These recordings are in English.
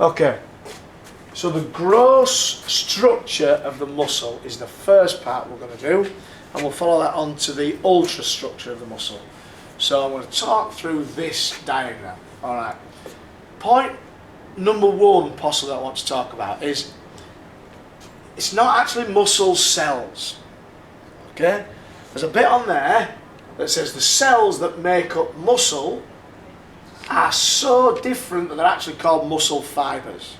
Okay, so the gross structure of the muscle is the first part we're going to do, and we'll follow that on to the ultrastructure of the muscle. So I'm going to talk through this diagram. All right. Point number one, possibly I want to talk about is it's not actually muscle cells. Okay, there's a bit on there that says the cells that make up muscle are so different that they're actually called muscle fibers.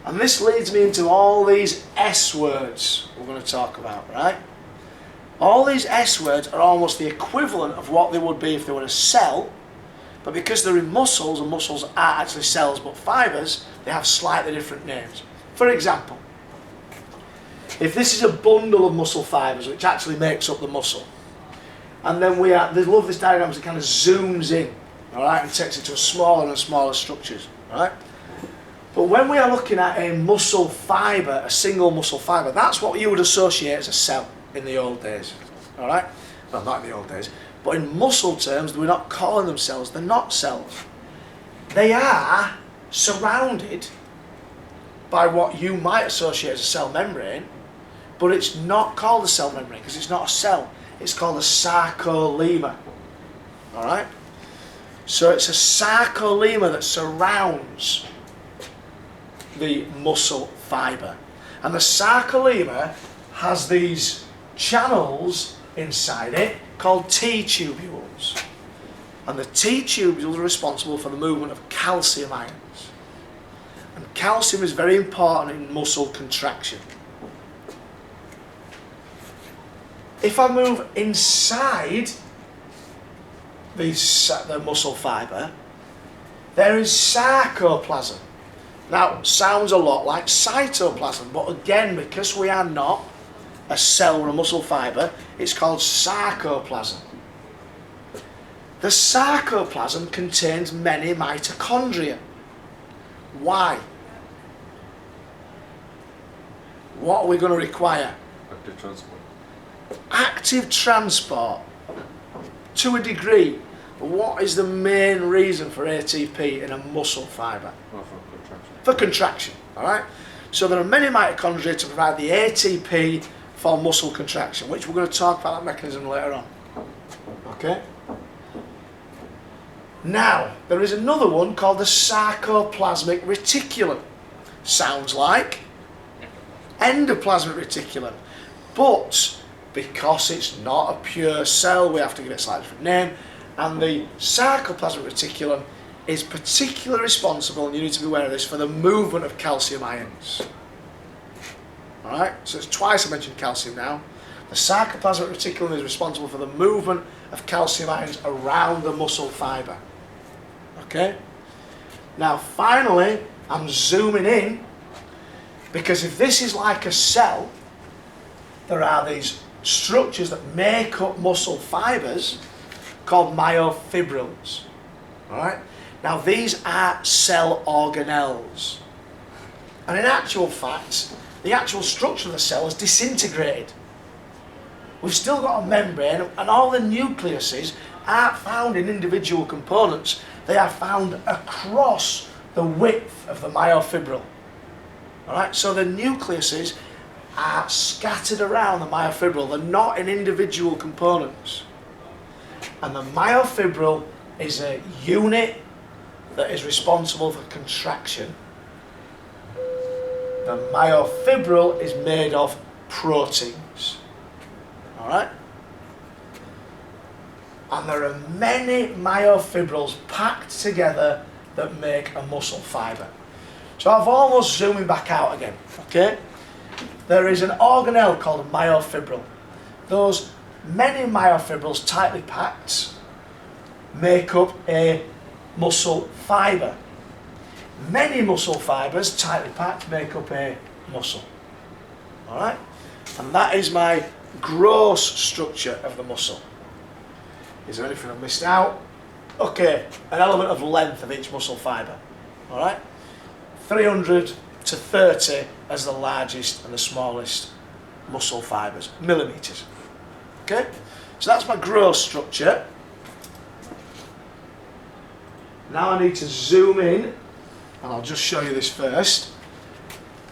And this leads me into all these S words we're going to talk about, right? All these S words are almost the equivalent of what they would be if they were a cell, but because they're in muscles, and muscles are actually cells but fibers, they have slightly different names. For example, if this is a bundle of muscle fibers which actually makes up the muscle, and then they love this diagram as it kind of zooms in, all right, and takes it to smaller and smaller structures, right? But when we are looking at a muscle fibre, a single muscle fibre, that's what you would associate as a cell in the old days, all right? Well, not in the old days, but in muscle terms, we're not calling them cells, they're not cells. They are surrounded by what you might associate as a cell membrane, but it's not called a cell membrane because it's not a cell, it's called a sarcolemma, all right? So it's a sarcolemma that surrounds the muscle fibre. And the sarcolemma has these channels inside it called T-tubules. And the T-tubules are responsible for the movement of calcium ions. And calcium is very important in muscle contraction. If I move inside the muscle fibre, there is sarcoplasm. Now, sounds a lot like cytoplasm, but again, because we are not a cell or a muscle fibre, it's called sarcoplasm. The sarcoplasm contains many mitochondria. Why? What are we going to require? Active transport. Active transport, to a degree. But what is the main reason for ATP in a muscle fibre? Well, for contraction. For contraction, all right? So there are many mitochondria to provide the ATP for muscle contraction, which we're going to talk about that mechanism later on. Okay? Now, there is another one called the sarcoplasmic reticulum. Sounds like endoplasmic reticulum, but because it's not a pure cell, we have to give it a slightly different name, and the sarcoplasmic reticulum is particularly responsible, and you need to be aware of this, for the movement of calcium ions. Alright, so it's twice I mentioned calcium now. The sarcoplasmic reticulum is responsible for the movement of calcium ions around the muscle fibre. Okay? Now finally, I'm zooming in, because if this is like a cell, there are these structures that make up muscle fibres called myofibrils. Alright? Now these are cell organelles. And in actual fact, the actual structure of the cell is disintegrated. We've still got a membrane, and all the nucleuses aren't found in individual components. They are found across the width of the myofibril. Alright? So the nucleuses are scattered around the myofibril. They're not in individual components. And the myofibril is a unit that is responsible for contraction. The myofibril is made of proteins. Alright? And there are many myofibrils packed together that make a muscle fibre. So I've almost zooming back out again. Okay? There is an organelle called a myofibril. Those many myofibrils tightly packed make up a muscle fibre. Many muscle fibres tightly packed make up a muscle. Alright? And that is my gross structure of the muscle. Is there anything I've missed out? Okay, an element of length of each muscle fibre. Alright? 300 to 30 as the largest and the smallest muscle fibres, millimetres. Okay? So that's my gross structure. Now I need to zoom in and I'll just show you this first.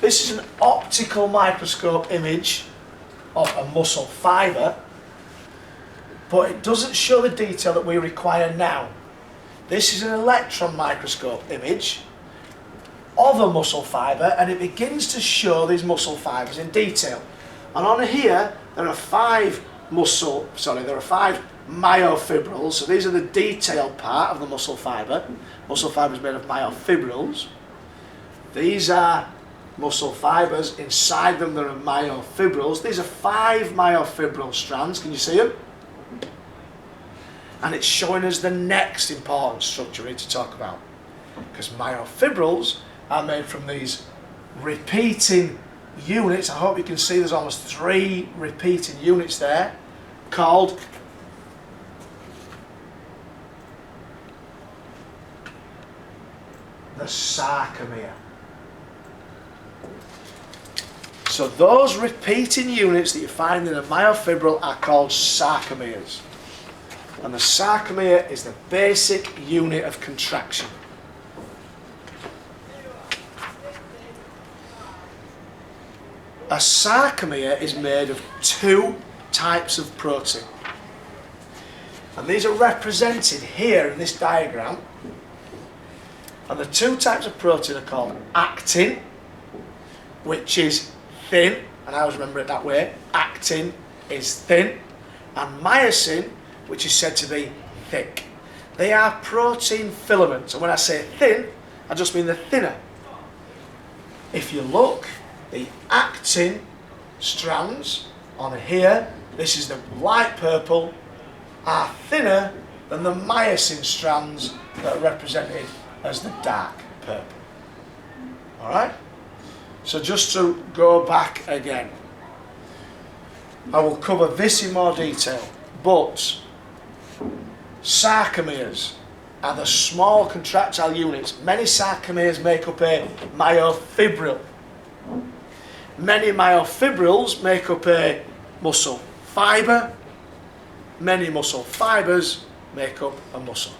This is an optical microscope image of a muscle fibre, but it doesn't show the detail that we require now. This is an electron microscope image of a muscle fibre, and it begins to show these muscle fibres in detail. And on here there are five myofibrils. So these are the detailed part of the muscle fibre. Muscle fibre is made of myofibrils. These are muscle fibres. Inside them there are myofibrils. These are 5 myofibril strands. Can you see them? And it's showing us the next important structure we need to talk about, because myofibrils are made from these repeating units. I hope you can see there's almost 3 repeating units there, called the sarcomere. So those repeating units that you find in a myofibril are called sarcomeres. And the sarcomere is the basic unit of contraction. A sarcomere is made of 2 types of protein. And these are represented here in this diagram. And the 2 types of protein are called actin, which is thin, and I always remember it that way. Actin is thin. And myosin, which is said to be thick. They are protein filaments, and when I say thin, I just mean they're thinner. If you look, the actin strands on here, this is the light purple, are thinner than the myosin strands that are represented as the dark purple. Alright? So just to go back again, I will cover this in more detail, but sarcomeres are the small contractile units. Many sarcomeres make up a myofibril. Many myofibrils make up a muscle fibre. Many muscle fibres make up a muscle.